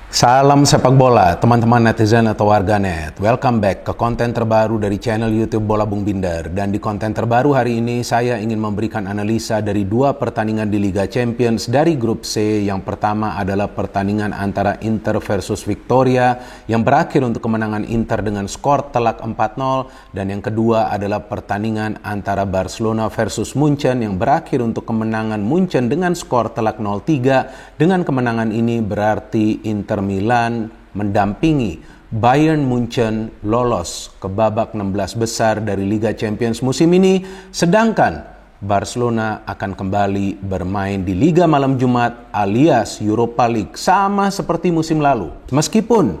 Salam sepak bola, teman-teman netizen atau warganet. Welcome back ke konten terbaru dari channel YouTube Bola Bung Binder. Dan di konten terbaru hari ini saya ingin memberikan analisa dari dua pertandingan di Liga Champions dari grup C. Yang pertama adalah pertandingan antara Inter versus Victoria yang berakhir untuk kemenangan Inter dengan skor telak 4-0. Dan yang kedua adalah pertandingan antara Barcelona versus Munchen yang berakhir untuk kemenangan Munchen dengan skor telak 0-3. Dengan kemenangan ini berarti Inter Milan mendampingi Bayern Munchen lolos ke babak 16 besar dari Liga Champions musim ini, sedangkan Barcelona akan kembali bermain di Liga Malam Jumat alias Europa League sama seperti musim lalu. Meskipun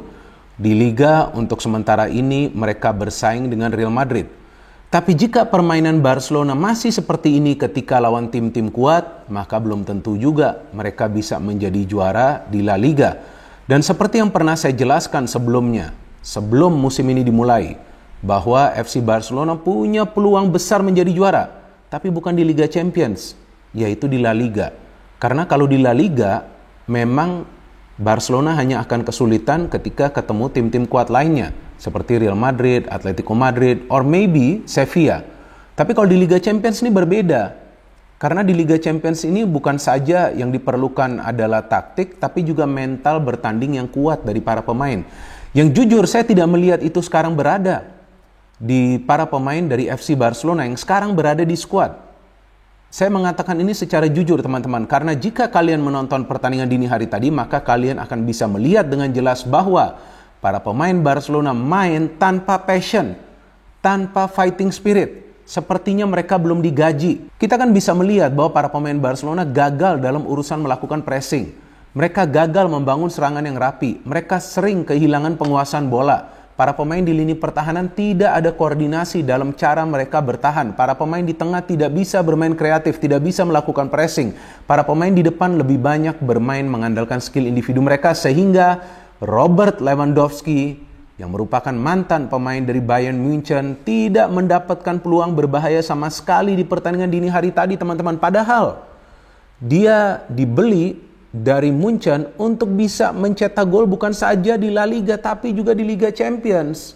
di Liga untuk sementara ini mereka bersaing dengan Real Madrid. Tapi jika permainan Barcelona masih seperti ini ketika lawan tim-tim kuat, maka belum tentu juga mereka bisa menjadi juara di La Liga. Dan seperti yang pernah saya jelaskan sebelumnya, sebelum musim ini dimulai, bahwa FC Barcelona punya peluang besar menjadi juara, tapi bukan di Liga Champions, yaitu di La Liga. Karena kalau di La Liga, memang Barcelona hanya akan kesulitan ketika ketemu tim-tim kuat lainnya, seperti Real Madrid, Atletico Madrid, or maybe Sevilla. Tapi kalau di Liga Champions ini berbeda. Karena di Liga Champions ini bukan saja yang diperlukan adalah taktik, tapi juga mental bertanding yang kuat dari para pemain. Yang jujur saya tidak melihat itu sekarang berada di para pemain dari FC Barcelona yang sekarang berada di skuad. Saya mengatakan ini secara jujur teman-teman, karena jika kalian menonton pertandingan dini hari tadi, maka kalian akan bisa melihat dengan jelas bahwa para pemain Barcelona main tanpa passion, tanpa fighting spirit. Sepertinya mereka belum digaji. Kita kan bisa melihat bahwa para pemain Barcelona gagal dalam urusan melakukan pressing. Mereka gagal membangun serangan yang rapi. Mereka sering kehilangan penguasaan bola. Para pemain di lini pertahanan tidak ada koordinasi dalam cara mereka bertahan. Para pemain di tengah tidak bisa bermain kreatif, tidak bisa melakukan pressing. Para pemain di depan lebih banyak bermain mengandalkan skill individu mereka, sehingga Robert Lewandowski yang merupakan mantan pemain dari Bayern Munchen tidak mendapatkan peluang berbahaya sama sekali di pertandingan dini hari tadi teman-teman. Padahal dia dibeli dari Munchen untuk bisa mencetak gol bukan saja di La Liga tapi juga di Liga Champions.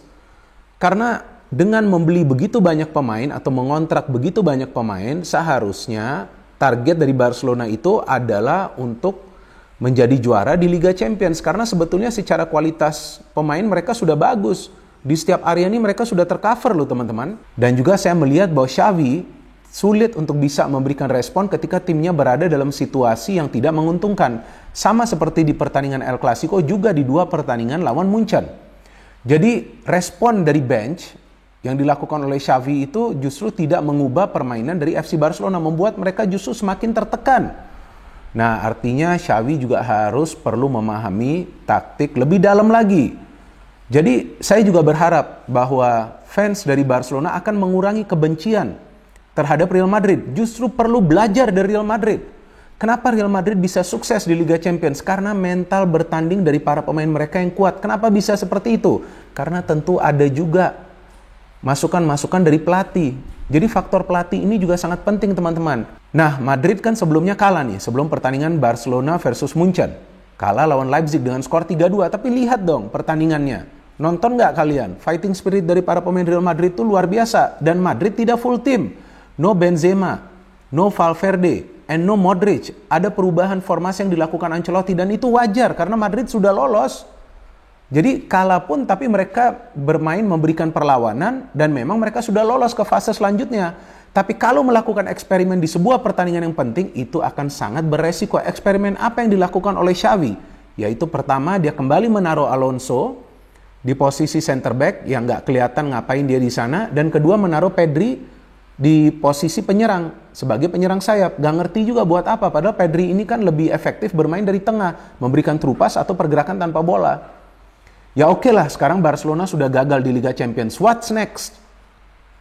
Karena dengan membeli begitu banyak pemain atau mengontrak begitu banyak pemain, seharusnya target dari Barcelona itu adalah untuk menjadi juara di Liga Champions. Karena sebetulnya secara kualitas pemain mereka sudah bagus. Di setiap area ini mereka sudah tercover loh teman-teman. Dan juga saya melihat bahwa Xavi sulit untuk bisa memberikan respon ketika timnya berada dalam situasi yang tidak menguntungkan. Sama seperti di pertandingan El Clasico, juga di dua pertandingan lawan Munchen. Jadi respon dari bench yang dilakukan oleh Xavi itu justru tidak mengubah permainan dari FC Barcelona, membuat mereka justru semakin tertekan. Nah, artinya Xavi juga harus perlu memahami taktik lebih dalam lagi. Jadi, saya juga berharap bahwa fans dari Barcelona akan mengurangi kebencian terhadap Real Madrid. Justru perlu belajar dari Real Madrid. Kenapa Real Madrid bisa sukses di Liga Champions? Karena mental bertanding dari para pemain mereka yang kuat. Kenapa bisa seperti itu? Karena tentu ada juga masukan-masukan dari pelatih. Jadi faktor pelatih ini juga sangat penting teman-teman. Nah, Madrid kan sebelumnya kalah nih, sebelum pertandingan Barcelona versus Munchen. Kalah lawan Leipzig dengan skor 3-2, tapi lihat dong pertandingannya. Nonton nggak kalian? Fighting spirit dari para pemain Real Madrid itu luar biasa. Dan Madrid tidak full team. No Benzema, no Valverde, and no Modric. Ada perubahan formasi yang dilakukan Ancelotti dan itu wajar karena Madrid sudah lolos. Jadi kalah pun tapi mereka bermain memberikan perlawanan dan memang mereka sudah lolos ke fase selanjutnya. Tapi kalau melakukan eksperimen di sebuah pertandingan yang penting, itu akan sangat beresiko. Eksperimen apa yang dilakukan oleh Xavi? Yaitu pertama, dia kembali menaruh Alonso di posisi center back yang nggak kelihatan ngapain dia di sana. Dan kedua, menaruh Pedri di posisi penyerang sebagai penyerang sayap. Gak ngerti juga buat apa, padahal Pedri ini kan lebih efektif bermain dari tengah, memberikan through pass atau pergerakan tanpa bola. Ya oke lah, sekarang Barcelona sudah gagal di Liga Champions. What's next?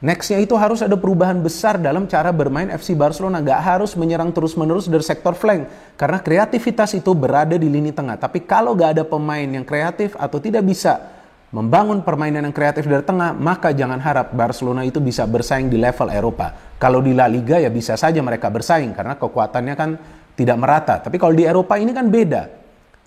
Nextnya itu harus ada perubahan besar dalam cara bermain FC Barcelona. Gak harus menyerang terus-menerus dari sektor flank. Karena kreativitas itu berada di lini tengah. Tapi kalau gak ada pemain yang kreatif atau tidak bisa membangun permainan yang kreatif dari tengah, maka jangan harap Barcelona itu bisa bersaing di level Eropa. Kalau di La Liga ya bisa saja mereka bersaing karena kekuatannya kan tidak merata. Tapi kalau di Eropa ini kan beda.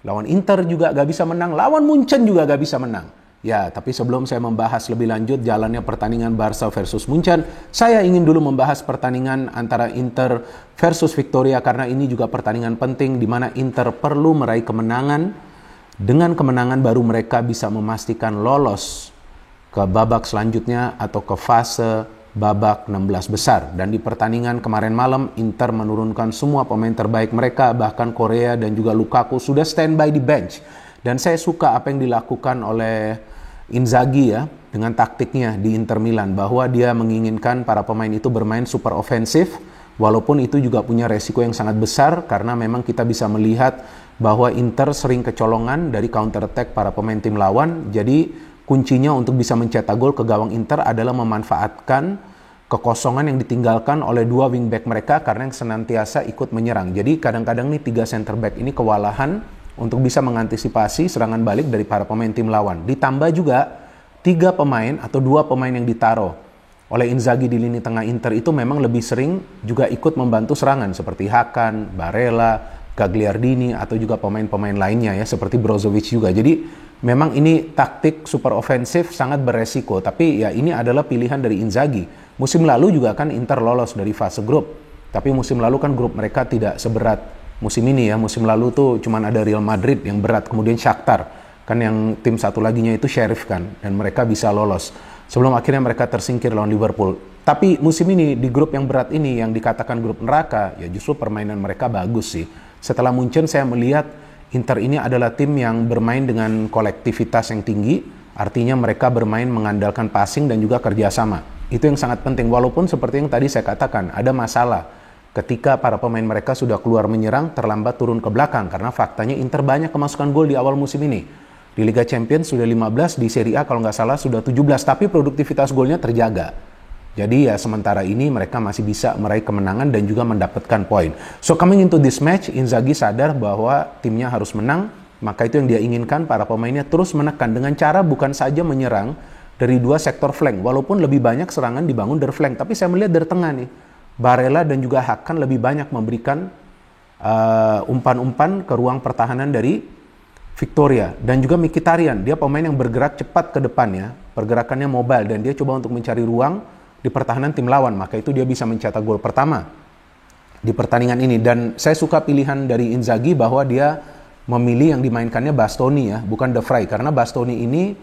lawan Inter juga gak bisa menang, lawan Munchen juga gak bisa menang. Ya, tapi sebelum saya membahas lebih lanjut jalannya pertandingan Barca versus Munchen, saya ingin dulu membahas pertandingan antara Inter versus Victoria, karena ini juga pertandingan penting di mana Inter perlu meraih kemenangan. Dengan kemenangan baru mereka bisa memastikan lolos ke babak selanjutnya atau ke fase babak 16 besar. Dan di pertandingan kemarin malam, Inter menurunkan semua pemain terbaik mereka, bahkan Korea dan juga Lukaku sudah standby di bench. Dan saya suka apa yang dilakukan oleh Inzaghi ya, dengan taktiknya di Inter Milan, bahwa dia menginginkan para pemain itu bermain super ofensif, walaupun itu juga punya resiko yang sangat besar, karena memang kita bisa melihat bahwa Inter sering kecolongan dari counter attack para pemain tim lawan. Jadi kuncinya untuk bisa mencetak gol ke gawang Inter adalah memanfaatkan kekosongan yang ditinggalkan oleh dua wingback mereka, karena yang senantiasa ikut menyerang. Jadi kadang-kadang nih 3 center back ini kewalahan untuk bisa mengantisipasi serangan balik dari para pemain tim lawan. Ditambah juga 3 pemain atau 2 pemain yang ditaruh oleh Inzaghi di lini tengah Inter itu memang lebih sering juga ikut membantu serangan, seperti Hakan, Barella, Gagliardini, atau juga pemain-pemain lainnya ya, seperti Brozovic juga. Jadi memang ini taktik super ofensif sangat beresiko, tapi ya ini adalah pilihan dari Inzaghi. Musim lalu juga kan Inter lolos dari fase grup, tapi musim lalu kan grup mereka tidak seberat musim ini ya. Musim lalu tuh cuman ada Real Madrid yang berat, kemudian Shakhtar, kan yang tim satu laginya itu Sheriff kan, dan mereka bisa lolos sebelum akhirnya mereka tersingkir lawan Liverpool. Tapi musim ini di grup yang berat ini, yang dikatakan grup neraka, ya justru permainan mereka bagus sih. Setelah Munchen saya melihat Inter ini adalah tim yang bermain dengan kolektivitas yang tinggi, artinya mereka bermain mengandalkan passing dan juga kerjasama. Itu yang sangat penting, walaupun seperti yang tadi saya katakan, ada masalah ketika para pemain mereka sudah keluar menyerang, terlambat turun ke belakang, karena faktanya Inter banyak kemasukan gol di awal musim ini. Di Liga Champions sudah 15, di Serie A kalau nggak salah sudah 17, tapi produktivitas golnya terjaga. Jadi ya sementara ini mereka masih bisa meraih kemenangan dan juga mendapatkan poin. So coming into this match, Inzaghi sadar bahwa timnya harus menang, maka itu yang dia inginkan, para pemainnya terus menekan dengan cara bukan saja menyerang dari 2 sektor flank, walaupun lebih banyak serangan dibangun dari flank, tapi saya melihat dari tengah nih, Barella dan juga Hakan lebih banyak memberikan umpan-umpan ke ruang pertahanan dari Victoria. Dan juga Mkhitaryan, dia pemain yang bergerak cepat ke depannya, pergerakannya mobile, dan dia coba untuk mencari ruang di pertahanan tim lawan, maka itu dia bisa mencetak gol pertama di pertandingan ini. Dan saya suka pilihan dari Inzaghi bahwa dia memilih yang dimainkannya Bastoni ya, bukan De Vrij, karena Bastoni ini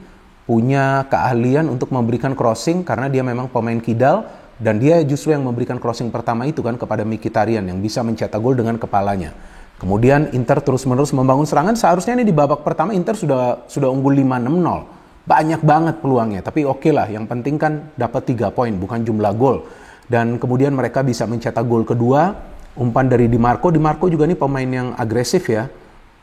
punya keahlian untuk memberikan crossing, karena dia memang pemain kidal, dan dia justru yang memberikan crossing pertama itu kan kepada Mkhitaryan yang bisa mencetak gol dengan kepalanya. Kemudian Inter terus-menerus membangun serangan. Seharusnya ini di babak pertama Inter sudah unggul 5-6-0. Banyak banget peluangnya, tapi oke lah, yang penting kan dapat 3 poin, bukan jumlah gol. Dan kemudian mereka bisa mencetak gol kedua, umpan dari Di Marco. Di Marco juga nih pemain yang agresif ya,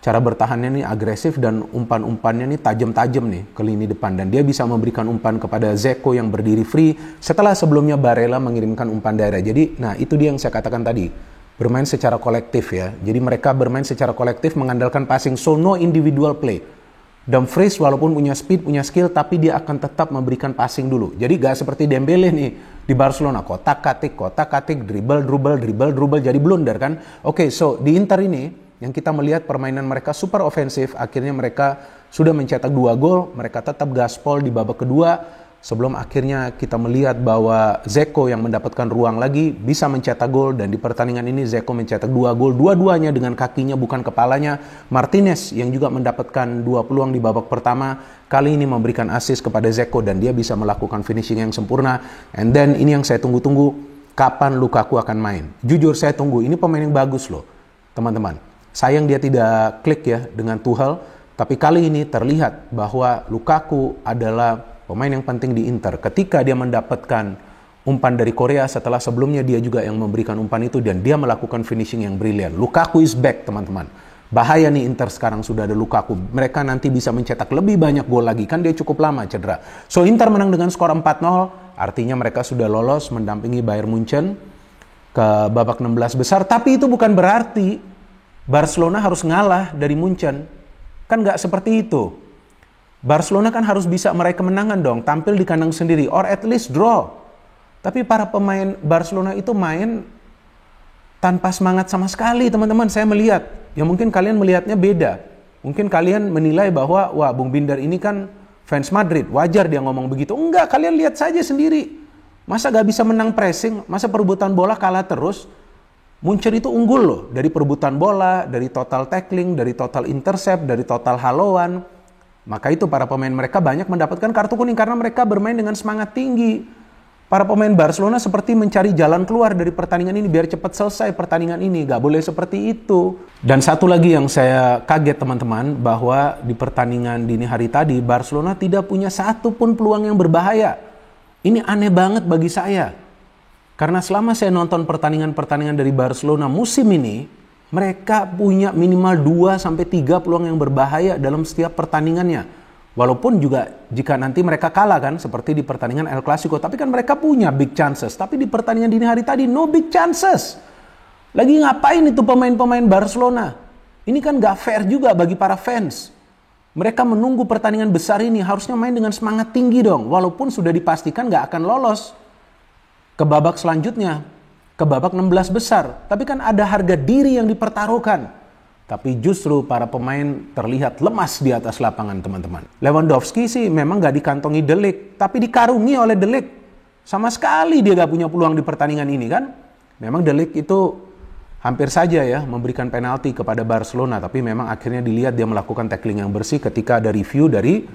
cara bertahannya nih agresif, dan umpan-umpannya nih tajam-tajam nih ke lini depan. Dan dia bisa memberikan umpan kepada Dzeko yang berdiri free, setelah sebelumnya Barella mengirimkan umpan daerah. Jadi, nah itu dia yang saya katakan tadi, bermain secara kolektif ya. Jadi mereka bermain secara kolektif mengandalkan passing, so no individual play. Dumfries walaupun punya speed, punya skill, tapi dia akan tetap memberikan passing dulu. Jadi gak seperti Dembele nih di Barcelona, kotak-katik, dribble, jadi blunder kan. Oke, so di Inter ini yang kita melihat permainan mereka super ofensif, akhirnya mereka sudah mencetak 2 gol, mereka tetap gaspol di babak kedua, sebelum akhirnya kita melihat bahwa Dzeko yang mendapatkan ruang lagi bisa mencetak gol. Dan di pertandingan ini Dzeko mencetak 2 gol, dua-duanya dengan kakinya bukan kepalanya. Martinez yang juga mendapatkan 2 peluang di babak pertama, kali ini memberikan assist kepada Dzeko dan dia bisa melakukan finishing yang sempurna. And then ini yang saya tunggu-tunggu, kapan Lukaku akan main. Jujur saya tunggu, ini pemain yang bagus loh teman-teman. Sayang dia tidak klik ya dengan Tuchel, tapi kali ini terlihat bahwa Lukaku adalah pemain yang penting di Inter. Ketika dia mendapatkan umpan dari Korea, setelah sebelumnya dia juga yang memberikan umpan itu, dan dia melakukan finishing yang brilian. Lukaku is back teman-teman. Bahaya nih Inter sekarang sudah ada Lukaku. Mereka nanti bisa mencetak lebih banyak gol lagi, kan dia cukup lama cedera. So Inter menang dengan skor 4-0, artinya mereka sudah lolos mendampingi Bayern Munchen ke babak 16 besar. Tapi itu bukan berarti Barcelona harus ngalah dari Munchen. Kan gak seperti itu. Barcelona kan harus bisa meraih kemenangan dong, tampil di kandang sendiri, or at least draw. Tapi para pemain Barcelona itu main tanpa semangat sama sekali teman-teman. Saya melihat, ya mungkin kalian melihatnya beda. Mungkin kalian menilai bahwa, wah Bung Binder ini kan fans Madrid, wajar dia ngomong begitu. Enggak, kalian lihat saja sendiri. Masa gak bisa menang pressing, masa perebutan bola kalah terus. Munchen itu unggul loh, dari perebutan bola, dari total tackling, dari total intercept, dari total haluan. Maka itu para pemain mereka banyak mendapatkan kartu kuning karena mereka bermain dengan semangat tinggi. Para pemain Barcelona seperti mencari jalan keluar dari pertandingan ini biar cepat selesai pertandingan ini. Gak boleh seperti itu. Dan satu lagi yang saya kaget teman-teman, bahwa di pertandingan dini hari tadi Barcelona tidak punya satu pun peluang yang berbahaya. Ini aneh banget bagi saya. Karena selama saya nonton pertandingan-pertandingan dari Barcelona musim ini, mereka punya minimal 2-3 peluang yang berbahaya dalam setiap pertandingannya. Walaupun juga jika nanti mereka kalah kan, seperti di pertandingan El Clasico. Tapi kan mereka punya big chances. Tapi di pertandingan dini hari tadi, no big chances. Lagi ngapain itu pemain-pemain Barcelona? Ini kan gak fair juga bagi para fans. Mereka menunggu pertandingan besar ini, harusnya main dengan semangat tinggi dong. Walaupun sudah dipastikan gak akan lolos ke babak selanjutnya, ke babak 16 besar. Tapi kan ada harga diri yang dipertaruhkan. Tapi justru para pemain terlihat lemas di atas lapangan teman-teman. Lewandowski sih memang gak dikantongi De Ligt, tapi dikarungi oleh De Ligt. Sama sekali dia gak punya peluang di pertandingan ini kan. Memang De Ligt itu hampir saja ya memberikan penalti kepada Barcelona. Tapi memang akhirnya dilihat dia melakukan tackling yang bersih ketika ada review dari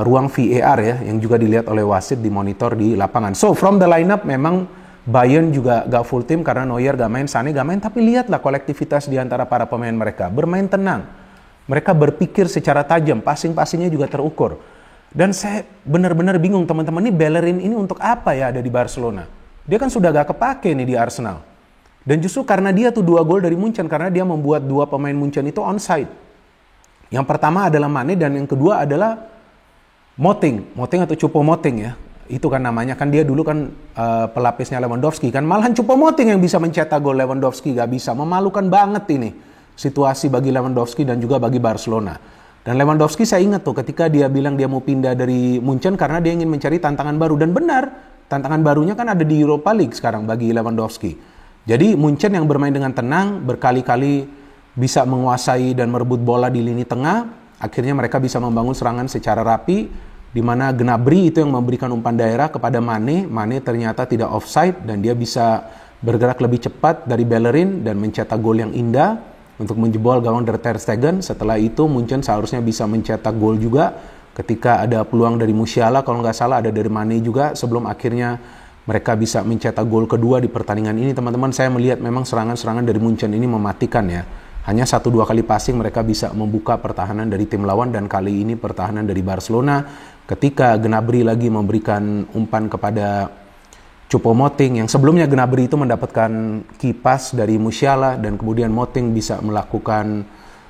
ruang VAR ya. Yang juga dilihat oleh wasit di monitor di lapangan. So from the lineup memang Bayern juga gak full team karena Neuer gak main, Sané gak main. Tapi lihatlah kolektivitas di antara para pemain mereka. Bermain tenang. Mereka berpikir secara tajam. Passing-passingnya juga terukur. Dan saya benar-benar bingung teman-teman. Ini Bellerin ini untuk apa ya ada di Barcelona? Dia kan sudah gak kepake nih di Arsenal. Dan justru karena dia tuh 2 gol dari Munchen. Karena dia membuat 2 pemain Munchen itu onside. Yang pertama adalah Mane dan yang kedua adalah Moting. Moting atau Choupo-Moting ya. Itu kan namanya, kan dia dulu kan pelapisnya Lewandowski kan, malahan Choupo-Moting yang bisa mencetak gol, Lewandowski gak bisa. Memalukan banget ini situasi bagi Lewandowski dan juga bagi Barcelona. Dan Lewandowski saya ingat tuh ketika dia bilang dia mau pindah dari Munchen karena dia ingin mencari tantangan baru. Dan benar, tantangan barunya kan ada di Europa League sekarang bagi Lewandowski. Jadi Munchen yang bermain dengan tenang, berkali-kali bisa menguasai dan merebut bola di lini tengah, akhirnya mereka bisa membangun serangan secara rapi, di mana Gnabry itu yang memberikan umpan daerah kepada Mane. Mane ternyata tidak offside dan dia bisa bergerak lebih cepat dari Bellerin dan mencetak gol yang indah untuk menjebol gawang Ter Stegen. Setelah itu Munchen seharusnya bisa mencetak gol juga ketika ada peluang dari Musiala, kalau nggak salah ada dari Mane juga, sebelum akhirnya mereka bisa mencetak gol kedua di pertandingan ini. Teman-teman, saya melihat memang serangan-serangan dari Munchen ini mematikan ya. Hanya 1-2 kali passing mereka bisa membuka pertahanan dari tim lawan, dan kali ini pertahanan dari Barcelona ketika Gnabry lagi memberikan umpan kepada Choupo-Moting, yang sebelumnya Gnabry itu mendapatkan key pass dari Musiala dan kemudian Moting bisa melakukan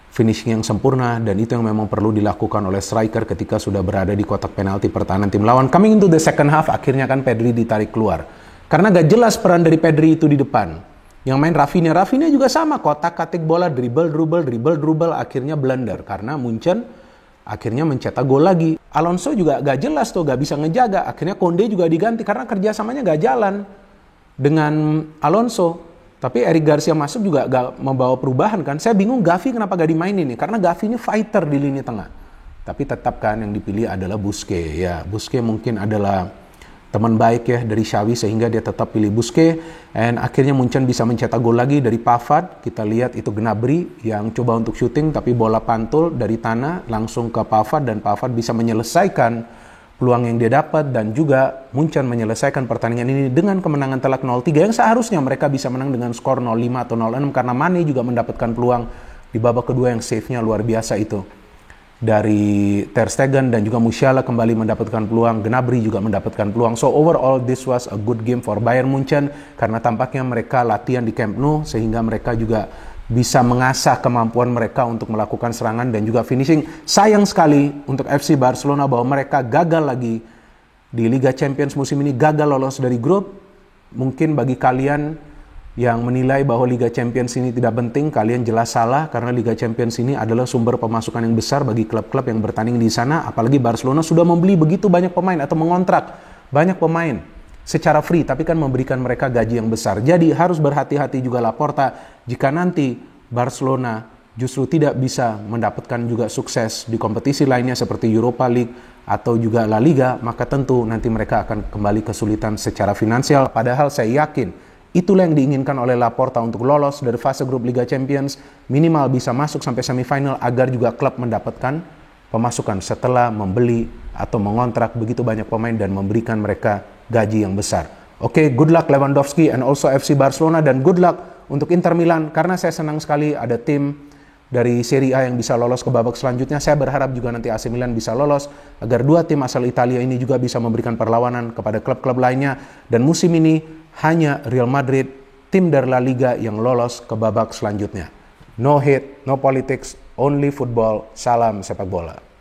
finishing yang sempurna, dan itu yang memang perlu dilakukan oleh striker ketika sudah berada di kotak penalti pertahanan tim lawan. Coming into the second half, akhirnya kan Pedri ditarik keluar karena gak jelas peran dari Pedri itu di depan. Yang main Rafinha juga sama, kotak-katik bola, dribble, akhirnya blunder karena Munchen akhirnya mencetak gol lagi. Alonso juga gak jelas tuh, gak bisa ngejaga. Akhirnya Konde juga diganti karena kerjasamanya gak jalan dengan Alonso. Tapi Eric Garcia masuk juga gak membawa perubahan kan. Saya bingung Gavi kenapa gak dimainin nih, karena Gavi ini fighter di lini tengah. Tapi tetap kan yang dipilih adalah Busquets. Ya, Busquets mungkin adalah teman baik ya dari Xavi sehingga dia tetap pilih Busquets. Dan akhirnya Munchen bisa mencetak gol lagi dari Pavard. Kita lihat itu Gnabry yang coba untuk syuting tapi bola pantul dari tanah langsung ke Pavard, dan Pavard bisa menyelesaikan peluang yang dia dapat, dan juga Munchen menyelesaikan pertandingan ini dengan kemenangan telak 0-3 yang seharusnya mereka bisa menang dengan skor 0-5 atau 0-6 karena Mane juga mendapatkan peluang di babak kedua yang save-nya luar biasa itu dari Ter Stegen, dan juga Musiala kembali mendapatkan peluang, Gnabry juga mendapatkan peluang. So overall this was a good game for Bayern Munchen karena tampaknya mereka latihan di Camp Nou sehingga mereka juga bisa mengasah kemampuan mereka untuk melakukan serangan dan juga finishing. Sayang sekali untuk FC Barcelona bahwa mereka gagal lagi di Liga Champions musim ini, gagal lolos dari grup. Mungkin bagi kalian yang menilai bahwa Liga Champions ini tidak penting, kalian jelas salah, karena Liga Champions ini adalah sumber pemasukan yang besar bagi klub-klub yang bertanding di sana. Apalagi Barcelona sudah membeli begitu banyak pemain atau mengontrak banyak pemain secara free, tapi kan memberikan mereka gaji yang besar. Jadi harus berhati-hati juga Laporta jika nanti Barcelona justru tidak bisa mendapatkan juga sukses di kompetisi lainnya seperti Europa League atau juga La Liga, maka tentu nanti mereka akan kembali kesulitan secara finansial. Padahal saya yakin itulah yang diinginkan oleh Laporta untuk lolos dari fase grup Liga Champions, minimal bisa masuk sampai semifinal agar juga klub mendapatkan pemasukan setelah membeli atau mengontrak begitu banyak pemain dan memberikan mereka gaji yang besar. Oke, good luck Lewandowski and also FC Barcelona, dan good luck untuk Inter Milan, karena saya senang sekali ada tim dari Serie A yang bisa lolos ke babak selanjutnya. Saya berharap juga nanti AC Milan bisa lolos agar dua tim asal Italia ini juga bisa memberikan perlawanan kepada klub-klub lainnya. Dan musim ini hanya Real Madrid, tim dari La Liga, yang lolos ke babak selanjutnya. No hate, no politics, only football. Salam sepak bola.